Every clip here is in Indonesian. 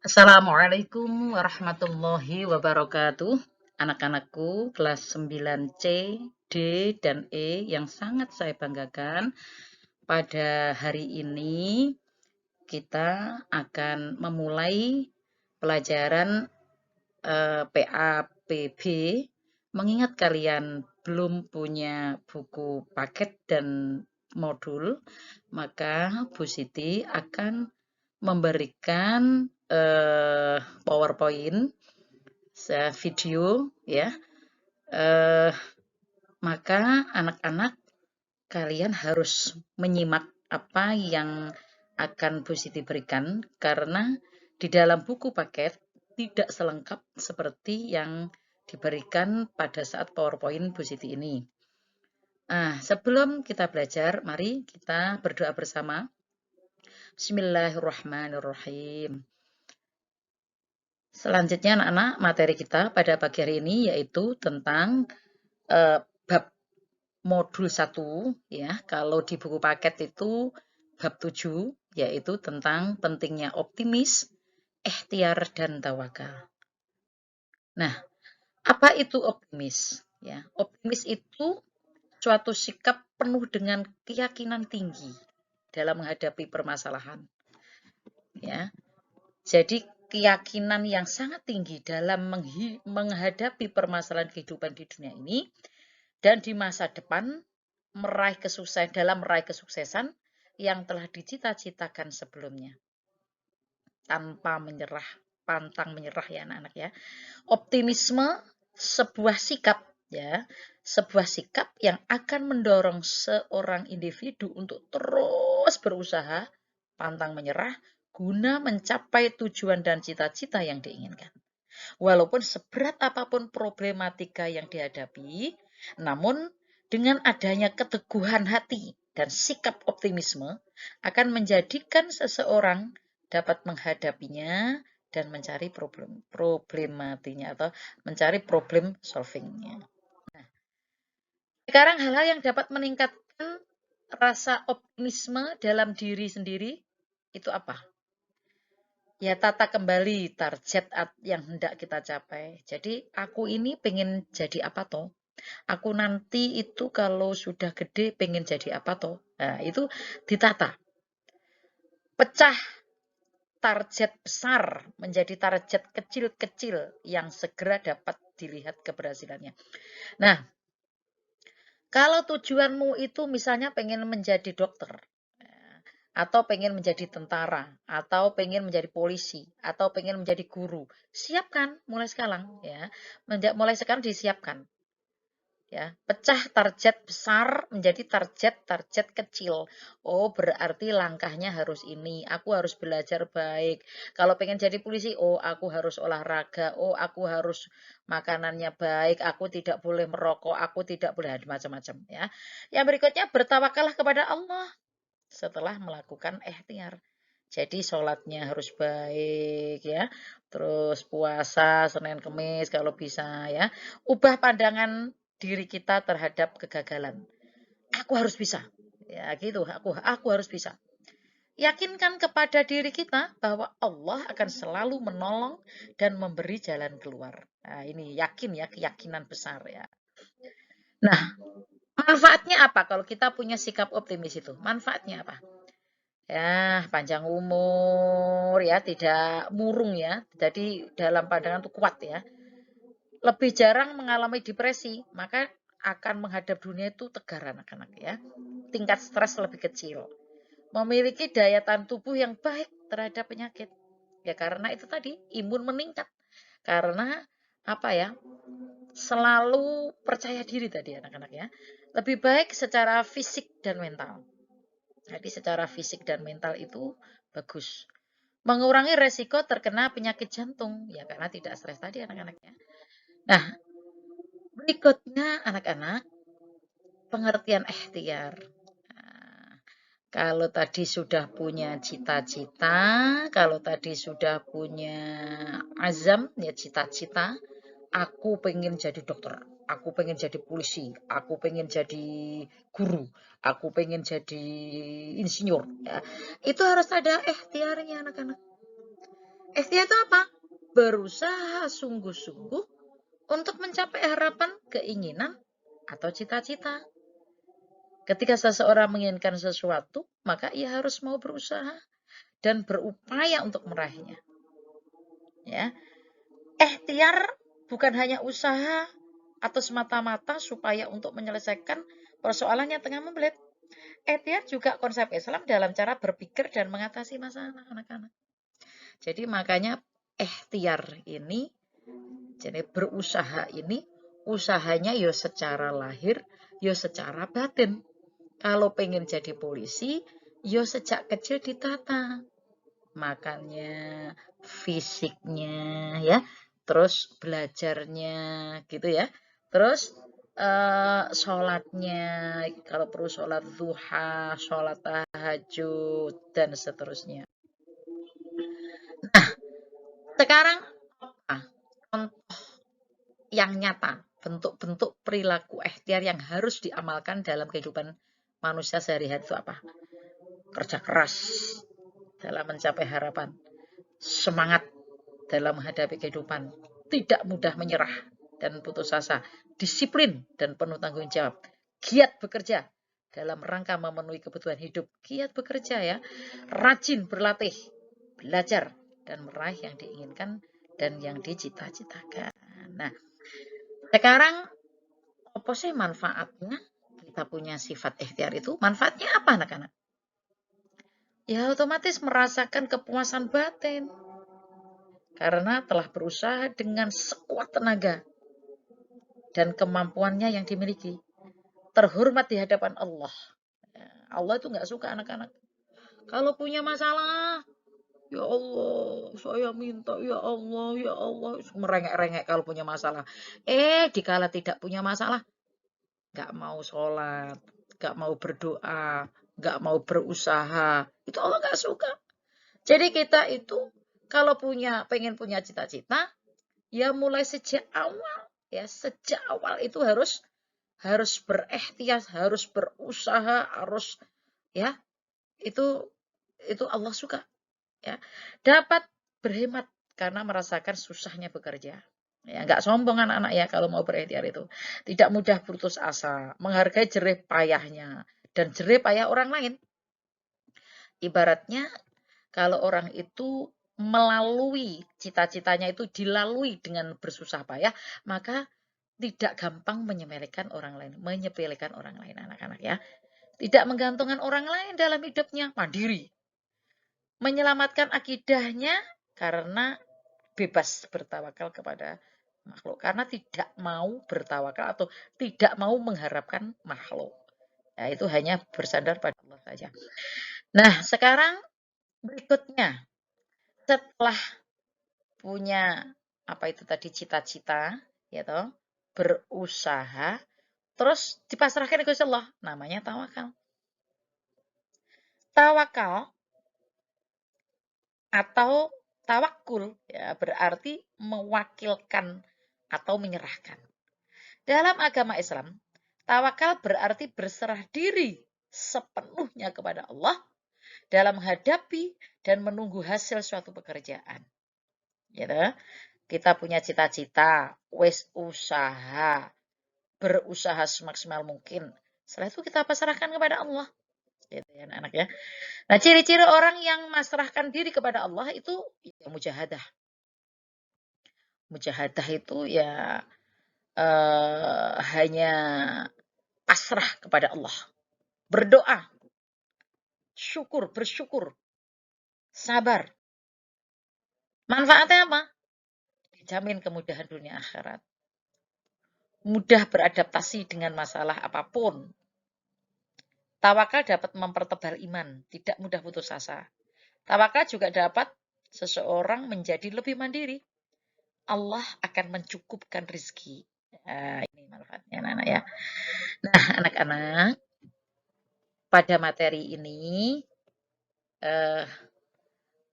Assalamualaikum warahmatullahi wabarakatuh. Anak-anakku kelas 9C, D, dan E yang sangat saya banggakan. Pada hari ini kita akan memulai pelajaran PAPB. Mengingat kalian belum punya buku paket dan modul, maka Bu Siti akan memberikan PowerPoint video ya. Maka anak-anak kalian harus menyimak apa yang akan Bu Siti berikan karena di dalam buku paket tidak selengkap seperti yang diberikan pada saat PowerPoint Bu Siti ini. Sebelum kita belajar, mari kita berdoa bersama. Bismillahirrahmanirrahim. Selanjutnya anak-anak, materi kita pada pagi hari ini yaitu tentang bab modul 1 ya. Kalau di buku paket itu bab 7 yaitu tentang pentingnya optimis, ikhtiar dan tawakal. Nah, apa itu optimis? Ya, optimis itu suatu sikap penuh dengan keyakinan tinggi dalam menghadapi permasalahan. Ya. Jadi keyakinan yang sangat tinggi dalam menghadapi permasalahan kehidupan di dunia ini dan di masa depan dalam meraih kesuksesan yang telah dicita-citakan sebelumnya. Tanpa menyerah, pantang menyerah ya anak-anak ya. Optimisme sebuah sikap ya, sebuah sikap yang akan mendorong seorang individu untuk terus berusaha, pantang menyerah guna mencapai tujuan dan cita-cita yang diinginkan. Walaupun seberat apapun problematika yang dihadapi, namun dengan adanya keteguhan hati dan sikap optimisme akan menjadikan seseorang dapat menghadapinya dan mencari problematinya atau mencari problem solvingnya. Nah, sekarang hal-hal yang dapat meningkatkan rasa optimisme dalam diri sendiri itu apa? Ya, tata kembali target yang hendak kita capai. Jadi, aku ini pengen jadi apa toh? Aku nanti itu kalau sudah gede pengen jadi apa toh? Nah, itu ditata. Pecah target besar menjadi target kecil-kecil yang segera dapat dilihat keberhasilannya. Nah, kalau tujuanmu itu misalnya pengen menjadi dokter, atau pengen menjadi tentara, atau pengen menjadi polisi, atau pengen menjadi guru, siapkan mulai sekarang ya. Mulai sekarang disiapkan. Ya, pecah target besar menjadi target-target kecil. Oh, berarti langkahnya harus ini. Aku harus belajar baik. Kalau pengen jadi polisi, oh aku harus olahraga. Oh, aku harus makanannya baik. Aku tidak boleh merokok. Aku tidak boleh macam-macam ya. Yang berikutnya bertawakallah kepada Allah setelah melakukan ikhtiar. Jadi sholatnya harus baik ya. Terus puasa Senin Kemis kalau bisa ya. Ubah pandangan diri kita terhadap kegagalan. Aku harus bisa. Ya gitu, aku harus bisa. Yakinkan kepada diri kita bahwa Allah akan selalu menolong dan memberi jalan keluar. Nah, ini yakin ya, keyakinan besar ya. Nah, manfaatnya apa kalau kita punya sikap optimis itu? Manfaatnya apa? Ya, panjang umur ya, tidak murung ya. Jadi dalam pandangan itu kuat ya. Lebih jarang mengalami depresi, maka akan menghadap dunia itu tegar anak-anak ya. Tingkat stres lebih kecil. Memiliki daya tahan tubuh yang baik terhadap penyakit. Ya karena itu tadi imun meningkat. Karena apa ya? Selalu percaya diri tadi anak-anak ya. Lebih baik secara fisik dan mental. Jadi secara fisik dan mental itu bagus. Mengurangi resiko terkena penyakit jantung. Ya karena tidak stres tadi anak-anak ya. Nah, berikutnya anak-anak, pengertian ikhtiar. Nah, kalau tadi sudah punya cita-cita, kalau tadi sudah punya azam, ya cita-cita, aku pengen jadi dokter, aku pengen jadi polisi, aku pengen jadi guru, aku pengen jadi insinyur. Ya. Itu harus ada ikhtiarnya anak-anak. Ikhtiar itu apa? Berusaha sungguh-sungguh untuk mencapai harapan, keinginan, atau cita-cita. Ketika seseorang menginginkan sesuatu, maka ia harus mau berusaha dan berupaya untuk meraihnya. Ya, ikhtiar bukan hanya usaha atau semata-mata supaya untuk menyelesaikan persoalan yang tengah membelit. Ikhtiar juga konsep Islam dalam cara berpikir dan mengatasi masalah anak-anak. Jadi makanya ikhtiar ini, jadi berusaha ini, usahanya ya secara lahir, ya secara batin. Kalau pengen jadi polisi, ya sejak kecil ditata. Makannya, fisiknya, ya, terus belajarnya, gitu ya. Terus sholatnya, kalau perlu sholat duha, sholat tahajud, dan seterusnya. Nah, sekarang apa contoh yang nyata, bentuk-bentuk perilaku ikhtiar yang harus diamalkan dalam kehidupan manusia sehari-hari itu apa? Kerja keras dalam mencapai harapan, semangat dalam menghadapi kehidupan, tidak mudah menyerah dan putus asa, disiplin dan penuh tanggung jawab, giat bekerja dalam rangka memenuhi kebutuhan hidup, giat bekerja ya, rajin berlatih, belajar, dan meraih yang diinginkan dan yang dicita-citakan. Nah, sekarang apa sih manfaatnya kita punya sifat ikhtiar itu? Manfaatnya apa anak-anak? Ya otomatis merasakan kepuasan batin karena telah berusaha dengan sekuat tenaga dan kemampuannya yang dimiliki. Terhormat di hadapan Allah. Allah itu nggak suka anak-anak. Kalau punya masalah, ya Allah, saya minta, ya Allah, merengek-rengek kalau punya masalah. Dikala tidak punya masalah, nggak mau sholat, nggak mau berdoa, nggak mau berusaha. Itu Allah nggak suka. Jadi kita itu kalau pengen punya cita-cita, ya mulai sejak awal, ya sejak awal itu harus berikhtiar, harus berusaha, harus ya itu Allah suka ya. Dapat berhemat karena merasakan susahnya bekerja. Ya, nggak sombong anak-anak ya kalau mau berikhtiar itu. Tidak mudah putus asa, menghargai jerih payahnya dan jerih payah orang lain. Ibaratnya kalau orang itu melalui cita-citanya itu dilalui dengan bersusah payah, maka tidak gampang menyepelekan orang lain, anak-anak ya. Tidak menggantungkan orang lain dalam hidupnya, mandiri. Menyelamatkan akidahnya karena bebas bertawakal kepada makhluk. Karena tidak mau bertawakal atau tidak mau mengharapkan makhluk. Nah, itu hanya bersandar pada Allah saja. Nah, sekarang berikutnya, setelah punya apa itu tadi cita-cita, ya toh, berusaha, terus dipasrahkan ke Allah, namanya tawakal. Tawakal atau tawakul ya berarti mewakilkan atau menyerahkan. Dalam agama Islam, tawakal berarti berserah diri sepenuhnya kepada Allah dalam menghadapi dan menunggu hasil suatu pekerjaan. Gitu. Kita punya cita-cita, wis usaha, berusaha semaksimal mungkin. Setelah itu kita pasrahkan kepada Allah. Gitu ya anak-anak ya. Nah, ciri-ciri orang yang masrahkan diri kepada Allah itu ya, mujahadah. Mujahadah itu ya hanya pasrah kepada Allah. Berdoa, bersyukur, sabar. Manfaatnya apa? Dijamin kemudahan dunia akhirat. Mudah beradaptasi dengan masalah apapun. Tawakal dapat mempertebal iman, tidak mudah putus asa. Tawakal juga dapat seseorang menjadi lebih mandiri. Allah akan mencukupkan rezeki. Nah, ini manfaatnya anak-anak ya. Nah, anak-anak, pada materi ini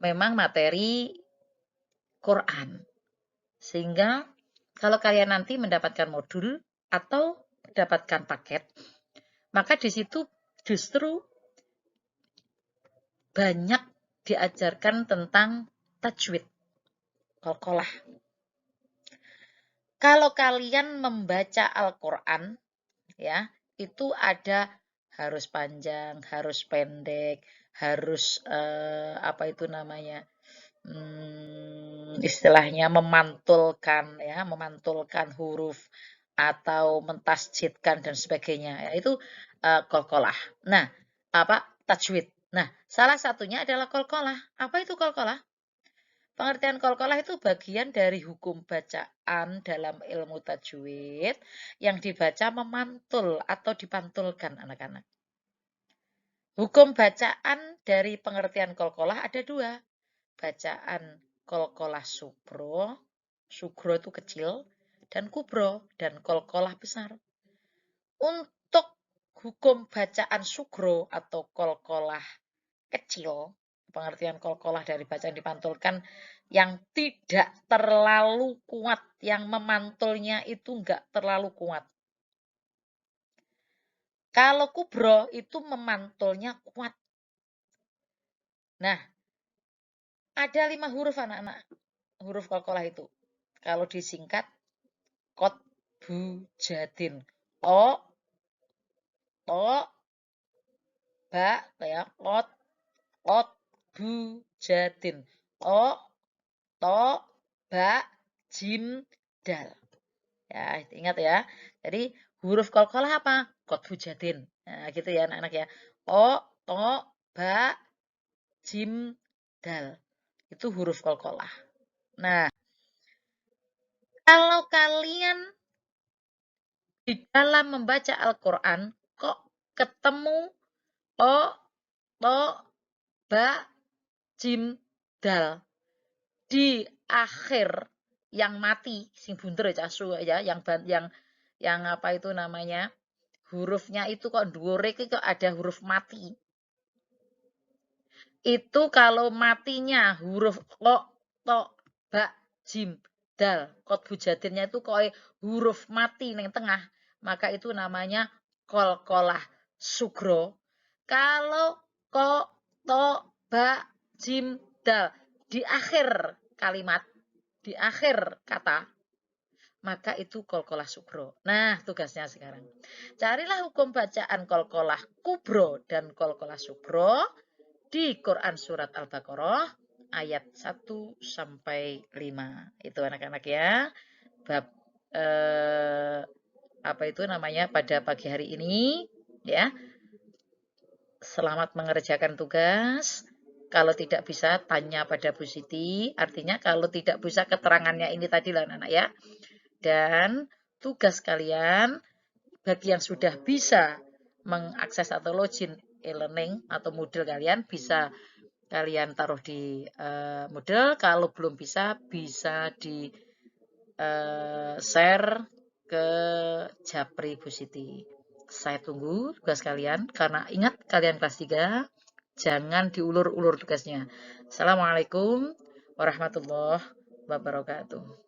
memang materi Quran. Sehingga kalau kalian nanti mendapatkan modul atau mendapatkan paket, maka di situ justru banyak diajarkan tentang tajwid. qalqalah. Kalau kalian membaca Al-Quran, ya, itu ada harus panjang, harus pendek, harus apa itu namanya? Istilahnya memantulkan ya, memantulkan huruf atau mentasjidkan dan sebagainya. Ya, itu qalqalah. Nah, apa tajwid. Nah, salah satunya adalah qalqalah. Apa itu qalqalah? Pengertian qalqalah itu bagian dari hukum bacaan dalam ilmu tajwid yang dibaca memantul atau dipantulkan anak-anak. Hukum bacaan dari pengertian qalqalah ada dua. Bacaan qalqalah sugro, sugro itu kecil, dan kubro, dan qalqalah besar. Untuk hukum bacaan sugro atau qalqalah kecil, pengertian qalqalah dari bacaan dipantulkan yang tidak terlalu kuat, yang memantulnya itu enggak terlalu kuat. Kalau kubro itu memantulnya kuat. Nah, ada 5 huruf anak-anak, huruf qalqalah itu. Kalau disingkat, qotbu jadin. O, to, ba, ya, qot, bu, jadin. O, to, ba, jim, dal. Ya, ingat ya. Jadi huruf qalqalah apa? Qotbu jadin. Nah, gitu ya anak-anak ya. O, to, ba, jim, dal. Itu huruf qalqalah. Nah, kalau kalian di dalam membaca Al-Quran kok ketemu o, to, ba, jim, dal di akhir yang mati, sing bunder ya, ya, yang apa itu namanya, hurufnya itu kok dhuwure kok ada huruf mati. Itu kalau matinya huruf lo, to, ba, jim, dal, qotbu jadinnya itu kok huruf mati neng tengah, maka itu namanya qalqalah sugro. Kalau ko, to, ba, jim, dal di akhir kalimat, di akhir kata, maka itu qalqalah sugro. Nah, tugasnya sekarang. Carilah hukum bacaan qalqalah kubro dan qalqalah sugro di Quran surat Al-Baqarah ayat 1 sampai 5. Itu anak-anak ya. Bab apa itu namanya pada pagi hari ini ya. Selamat mengerjakan tugas. Kalau tidak bisa tanya pada Bu Siti, artinya kalau tidak bisa keterangannya ini tadi lah anak-anak ya. Dan tugas kalian bagi yang sudah bisa mengakses atau login e-learning atau Moodle kalian bisa kalian taruh di Moodle. Kalau belum bisa di share ke Japri Bu Siti. Saya tunggu tugas kalian karena ingat kalian kelas 3 jangan diulur-ulur tugasnya. Assalamualaikum warahmatullahi wabarakatuh.